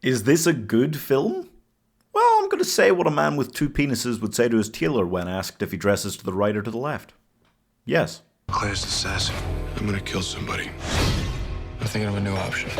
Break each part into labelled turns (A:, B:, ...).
A: Is this a good film? Well, I'm going to say what a man with two penises would say to his tailor when asked if he dresses to the right or to the left. Yes.
B: Claire's the assassin. I'm gonna kill somebody. I'm thinking of a new option.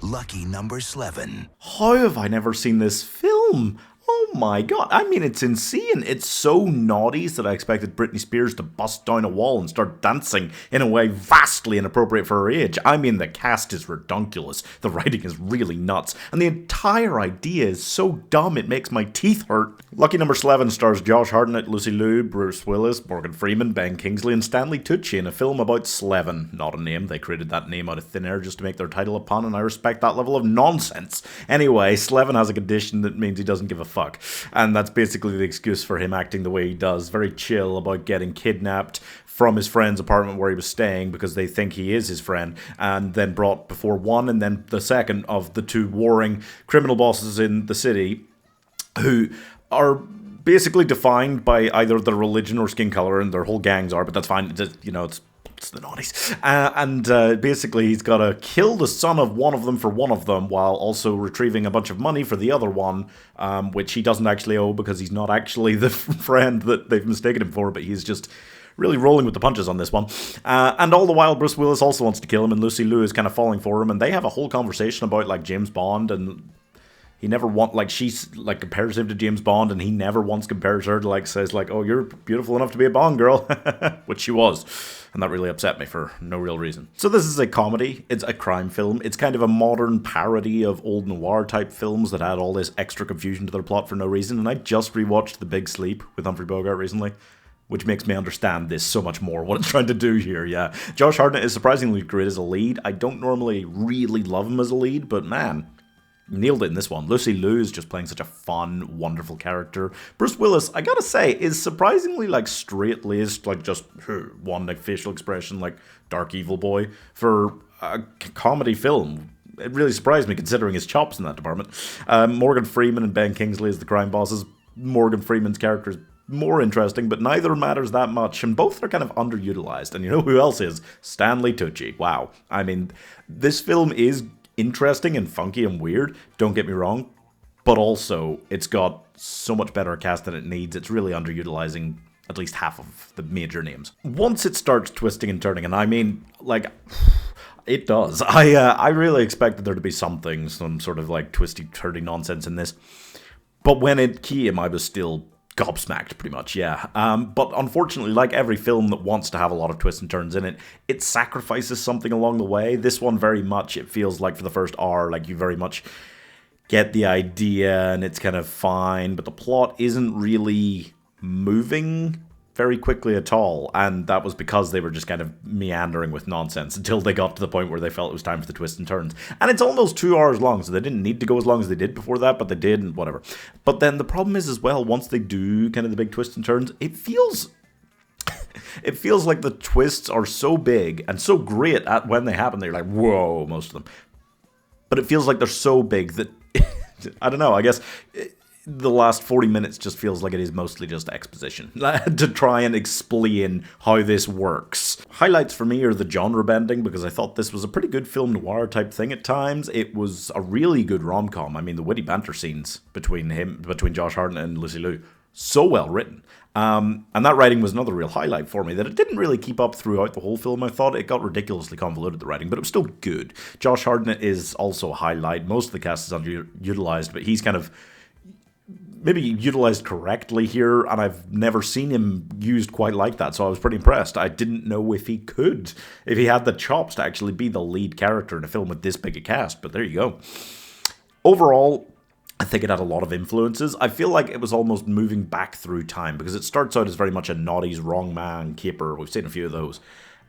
C: Lucky Number Slevin.
A: How have I never seen this film? Oh my god, I mean, it's insane. It's so naughty that I expected Britney Spears to bust down a wall and start dancing in a way vastly inappropriate for her age. I mean, the cast is redonkulous, the writing is really nuts, and the entire idea is so dumb it makes my teeth hurt. Lucky Number Slevin stars Josh Hartnett, Lucy Liu, Bruce Willis, Morgan Freeman, Ben Kingsley and Stanley Tucci in a film about Slevin. Not a name, they created that name out of thin air just to make their title a pun, and I respect that level of nonsense. Anyway, Slevin has a condition that means he doesn't give a fuck. And that's basically the excuse for him acting the way he does. Very chill about getting kidnapped from his friend's apartment where he was staying because they think he is his friend, and then brought before one and then the second of the two warring criminal bosses in the city who are basically defined by either their religion or skin color, and their whole gangs are, but that's fine. It's the naughties. Basically, he's got to kill the son of one of them for one of them, while also retrieving a bunch of money for the other one, which he doesn't actually owe because he's not actually the friend that they've mistaken him for, but he's just really rolling with the punches on this one. And all the while, Bruce Willis also wants to kill him, and Lucy Liu is kind of falling for him, and they have a whole conversation about, like, James Bond, and he never she's, like, compares him to James Bond, and he never once compares her to, like, says, like, oh, you're beautiful enough to be a Bond girl, which she was. And that really upset me for no real reason. So this is a comedy. It's a crime film. It's kind of a modern parody of old noir type films that add all this extra confusion to their plot for no reason. And I just rewatched The Big Sleep with Humphrey Bogart recently, which makes me understand this so much more, what it's trying to do here, yeah. Josh Hartnett is surprisingly great as a lead. I don't normally really love him as a lead, but man, nailed it in this one. Lucy Liu is just playing such a fun, wonderful character. Bruce Willis, I gotta say, is surprisingly, like, straight-laced, like, just one, like, facial expression, like, dark evil boy for a comedy film. It really surprised me, considering his chops in that department. Morgan Freeman and Ben Kingsley as the crime bosses. Morgan Freeman's character is more interesting, but neither matters that much, and both are kind of underutilized. And you know who else is? Stanley Tucci. Wow. I mean, this film is interesting and funky and weird, don't get me wrong, but also it's got so much better cast than it needs. It's really underutilizing at least half of the major names. Once it starts twisting and turning, and I mean, like, it does. I really expected there to be some sort of, like, twisty-turny nonsense in this, but when it came, I was still gobsmacked, pretty much, yeah. But unfortunately, like every film that wants to have a lot of twists and turns in it, it sacrifices something along the way. This one very much, it feels like for the first hour, like you very much get the idea and it's kind of fine, but the plot isn't really moving very quickly at all, and that was because they were just kind of meandering with nonsense until they got to the point where they felt it was time for the twists and turns. And it's almost 2 hours long, so they didn't need to go as long as they did before that, but they did, and whatever. But then the problem is as well, once they do kind of the big twists and turns, it feels like the twists are so big and so great at when they happen that you're like, whoa, most of them. But it feels like they're so big that, I don't know, I guess the last 40 minutes just feels like it is mostly just exposition to try and explain how this works. Highlights for me are the genre bending, because I thought this was a pretty good film noir type thing at times. It was a really good rom-com. I mean, the witty banter scenes between Josh Hartnett and Lucy Liu, so well written. And that writing was another real highlight for me, that it didn't really keep up throughout the whole film. I thought it got ridiculously convoluted, the writing, but it was still good. Josh Hartnett is also a highlight. Most of the cast is underutilized, but he's kind of maybe utilized correctly here, and I've never seen him used quite like that, so I was pretty impressed. I didn't know if he had the chops to actually be the lead character in a film with this big a cast, but there you go. Overall, I think it had a lot of influences. I feel like it was almost moving back through time, because it starts out as very much a naughties, wrong man caper. We've seen a few of those.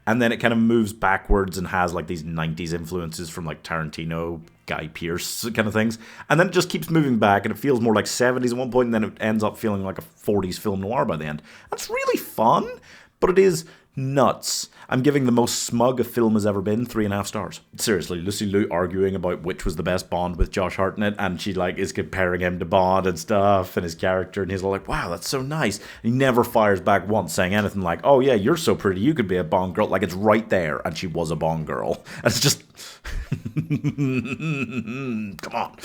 A: And then it kind of moves backwards and has like these 90s influences from like Tarantino, Guy Pearce kind of things. And then it just keeps moving back, and it feels more like 70s at one point, and then it ends up feeling like a 40s film noir by the end. That's really fun, but it is Nuts. I'm giving the most smug a film has ever been 3.5 stars. Seriously, Lucy Liu arguing about which was the best Bond with Josh Hartnett, and she like is comparing him to Bond and stuff, and his character, and he's all like, wow, that's so nice. And he never fires back once saying anything like, oh yeah, you're so pretty, you could be a Bond girl. Like, it's right there, and she was a Bond girl. And it's just... come on.